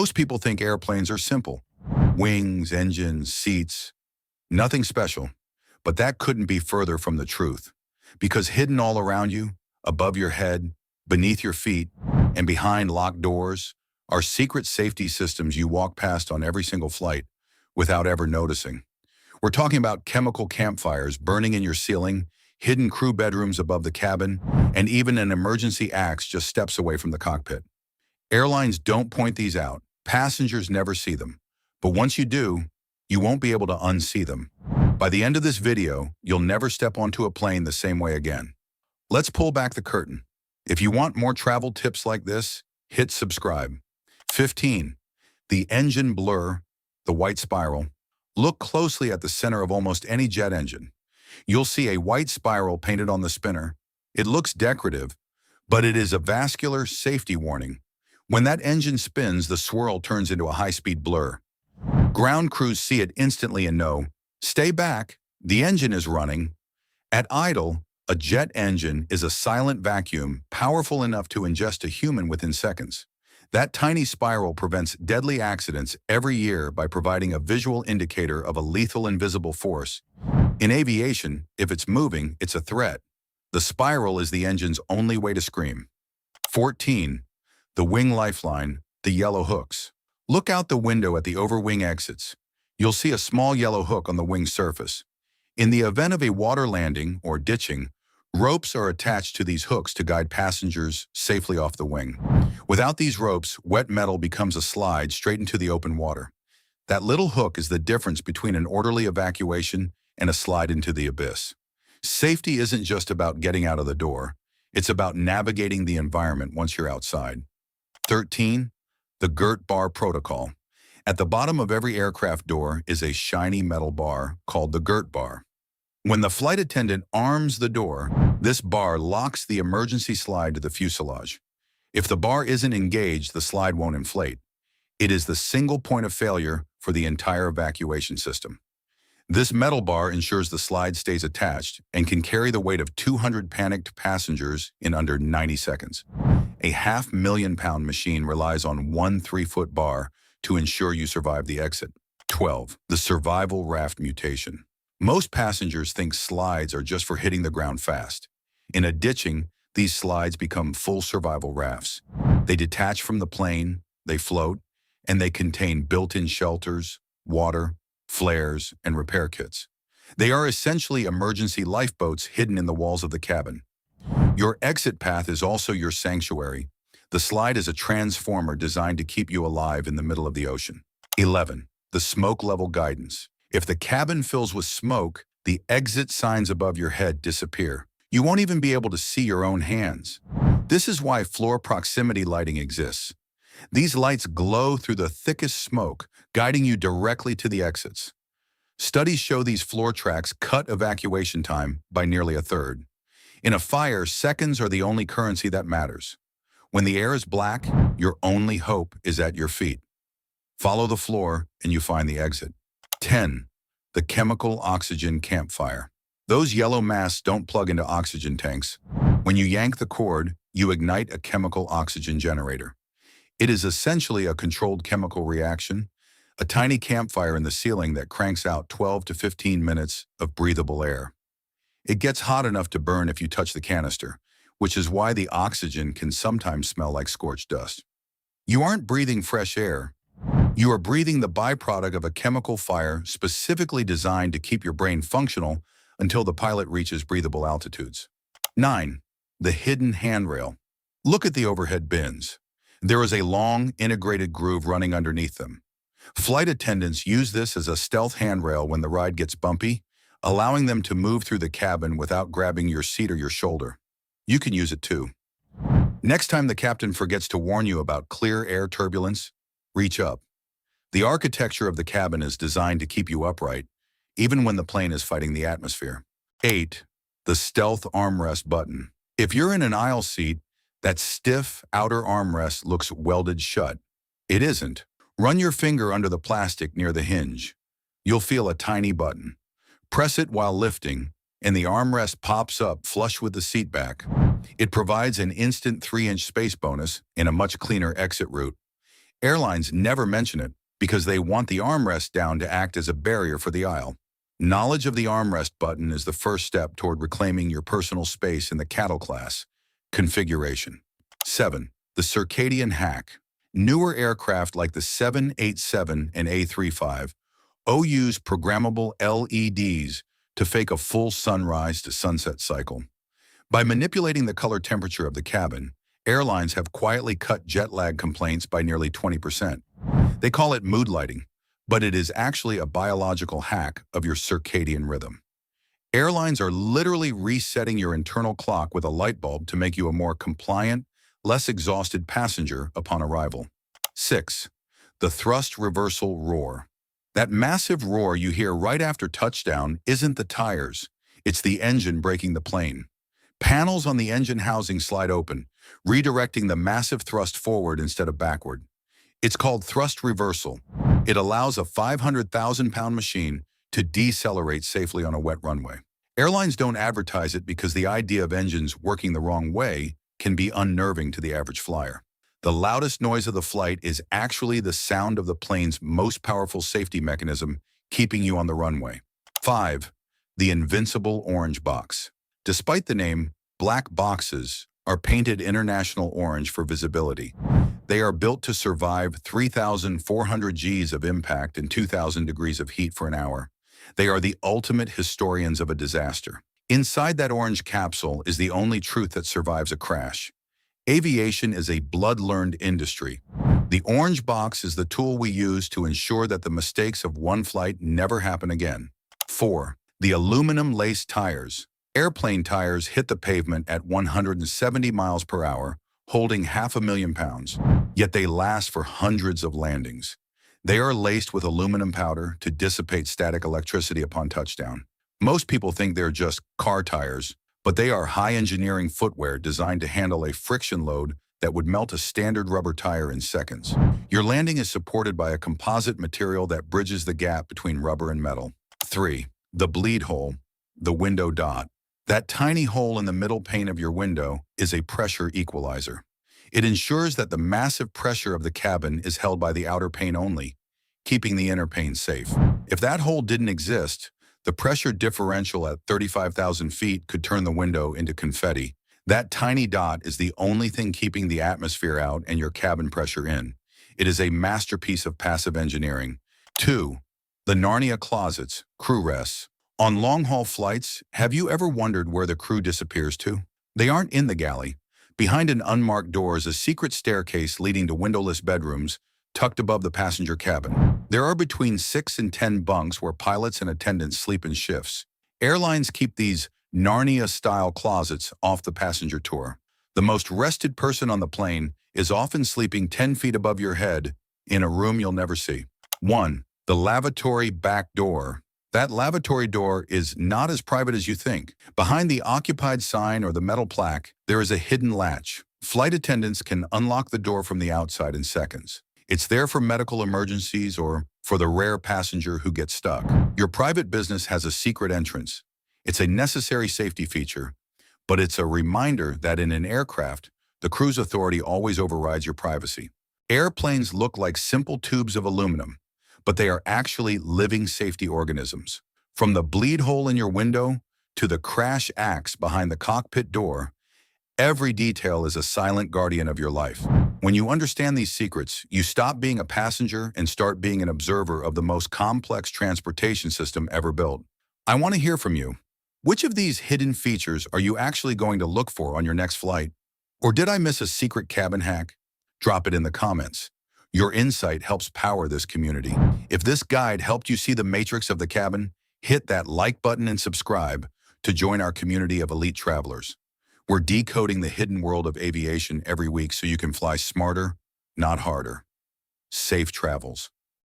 Most people think airplanes are simple. Wings, engines, seats, nothing special. But that couldn't be further from the truth. Because hidden all around you, above your head, beneath your feet, and behind locked doors, are secret safety systems you walk past on every single flight without ever noticing. We're talking about chemical campfires burning in your ceiling, hidden crew bedrooms above the cabin, and even an emergency axe just steps away from the cockpit. Airlines don't point these out. Passengers never see them. But once you do, you won't be able to unsee them. By the end of this video, you'll never step onto a plane the same way again. Let's pull back the curtain. If you want more travel tips like this, hit subscribe. 15. The engine blur, the white spiral. Look closely at the center of almost any jet engine. You'll see a white spiral painted on the spinner. It looks decorative, but it is a vascular safety warning. When that engine spins, the swirl turns into a high-speed blur. Ground crews see it instantly and know, stay back, the engine is running. At idle, a jet engine is a silent vacuum powerful enough to ingest a human within seconds. That tiny spiral prevents deadly accidents every year by providing a visual indicator of a lethal invisible force. In aviation, if it's moving, it's a threat. The spiral is the engine's only way to scream. 14. The wing lifeline, the yellow hooks. Look out the window at the overwing exits. You'll see a small yellow hook on the wing surface. In the event of a water landing or ditching, ropes are attached to these hooks to guide passengers safely off the wing. Without these ropes, wet metal becomes a slide straight into the open water. That little hook is the difference between an orderly evacuation and a slide into the abyss. Safety isn't just about getting out of the door. It's about navigating the environment once you're outside. 13. The Girt Bar Protocol. At the bottom of every aircraft door is a shiny metal bar called the Girt Bar. When the flight attendant arms the door, this bar locks the emergency slide to the fuselage. If the bar isn't engaged, the slide won't inflate. It is the single point of failure for the entire evacuation system. This metal bar ensures the slide stays attached and can carry the weight of 200 panicked passengers in under 90 seconds. A 500,000-pound machine relies on one 3-foot bar to ensure you survive the exit. 12. The survival raft mutation. Most passengers think slides are just for hitting the ground fast. In a ditching, these slides become full survival rafts. They detach from the plane, they float, and they contain built-in shelters, water, flares, and repair kits. They are essentially emergency lifeboats hidden in the walls of the cabin. Your exit path is also your sanctuary. The slide is a transformer designed to keep you alive in the middle of the ocean. 11. The smoke level guidance. If the cabin fills with smoke, the exit signs above your head disappear. You won't even be able to see your own hands. This is why floor proximity lighting exists. These lights glow through the thickest smoke, guiding you directly to the exits. Studies show these floor tracks cut evacuation time by nearly a third. In a fire, seconds are the only currency that matters. When the air is black, your only hope is at your feet. Follow the floor and you find the exit. 10. The chemical oxygen campfire. Those yellow masks don't plug into oxygen tanks. When you yank the cord, you ignite a chemical oxygen generator. It is essentially a controlled chemical reaction, a tiny campfire in the ceiling that cranks out 12 to 15 minutes of breathable air. It gets hot enough to burn if you touch the canister, which is why the oxygen can sometimes smell like scorched dust. You aren't breathing fresh air. You are breathing the byproduct of a chemical fire specifically designed to keep your brain functional until the pilot reaches breathable altitudes. 9. The hidden handrail. Look at the overhead bins. There is a long, integrated groove running underneath them. Flight attendants use this as a stealth handrail when the ride gets bumpy, allowing them to move through the cabin without grabbing your seat or your shoulder. You can use it too. Next time the captain forgets to warn you about clear air turbulence, reach up. The architecture of the cabin is designed to keep you upright, even when the plane is fighting the atmosphere. 8. The stealth armrest button. If you're in an aisle seat, that stiff outer armrest looks welded shut. It isn't. Run your finger under the plastic near the hinge. You'll feel a tiny button. Press it while lifting, and the armrest pops up flush with the seat back. It provides an instant 3-inch space bonus and a much cleaner exit route. Airlines never mention it because they want the armrest down to act as a barrier for the aisle. Knowledge of the armrest button is the first step toward reclaiming your personal space in the cattle class. Configuration. 7. The circadian hack. Newer aircraft like the 787 and A35 use programmable LEDs to fake a full sunrise to sunset cycle. By manipulating the color temperature of the cabin, airlines have quietly cut jet lag complaints by nearly 20%. They call it mood lighting, but it is actually a biological hack of your circadian rhythm. Airlines are literally resetting your internal clock with a light bulb to make you a more compliant, less exhausted passenger upon arrival. 6. The thrust reversal roar. That massive roar you hear right after touchdown isn't the tires, it's the engine braking the plane. Panels on the engine housing slide open, redirecting the massive thrust forward instead of backward. It's called thrust reversal. It allows a 500,000-pound machine to decelerate safely on a wet runway. Airlines don't advertise it because the idea of engines working the wrong way can be unnerving to the average flyer. The loudest noise of the flight is actually the sound of the plane's most powerful safety mechanism keeping you on the runway. 5. The invincible orange box. Despite the name, black boxes are painted international orange for visibility. They are built to survive 3,400 Gs of impact and 2,000 degrees of heat for an hour. They are the ultimate historians of a disaster. Inside that orange capsule is the only truth that survives a crash. Aviation is a blood-learned industry. The orange box is the tool we use to ensure that the mistakes of one flight never happen again. 4. The aluminum-laced tires. Airplane tires hit the pavement at 170 miles per hour, holding 500,000 pounds. Yet they last for hundreds of landings. They are laced with aluminum powder to dissipate static electricity upon touchdown. Most people think they're just car tires, but they are high engineering footwear designed to handle a friction load that would melt a standard rubber tire in seconds. Your landing is supported by a composite material that bridges the gap between rubber and metal. 3. The bleed hole, the window dot. That tiny hole in the middle pane of your window is a pressure equalizer. It ensures that the massive pressure of the cabin is held by the outer pane only, keeping the inner pane safe. If that hole didn't exist, the pressure differential at 35,000 feet could turn the window into confetti. That tiny dot is the only thing keeping the atmosphere out and your cabin pressure in. It is a masterpiece of passive engineering. 2. The Narnia closets, crew rests. On long-haul flights, have you ever wondered where the crew disappears to? They aren't in the galley. Behind an unmarked door is a secret staircase leading to windowless bedrooms tucked above the passenger cabin. There are between 6 and 10 bunks where pilots and attendants sleep in shifts. Airlines keep these Narnia-style closets off the passenger tour. The most rested person on the plane is often sleeping 10 feet above your head in a room you'll never see. 1. The lavatory back door. That lavatory door is not as private as you think. Behind the occupied sign or the metal plaque, there is a hidden latch. Flight attendants can unlock the door from the outside in seconds. It's there for medical emergencies or for the rare passenger who gets stuck. Your private business has a secret entrance. It's a necessary safety feature, but it's a reminder that in an aircraft, the crew's authority always overrides your privacy. Airplanes look like simple tubes of aluminum, but they are actually living safety organisms. From the bleed hole in your window to the crash axe behind the cockpit door, every detail is a silent guardian of your life. When you understand these secrets, you stop being a passenger and start being an observer of the most complex transportation system ever built. I want to hear from you. Which of these hidden features are you actually going to look for on your next flight? Or did I miss a secret cabin hack? Drop it in the comments. Your insight helps power this community. If this guide helped you see the matrix of the cabin, hit that like button and subscribe to join our community of elite travelers. We're decoding the hidden world of aviation every week so you can fly smarter, not harder. Safe travels.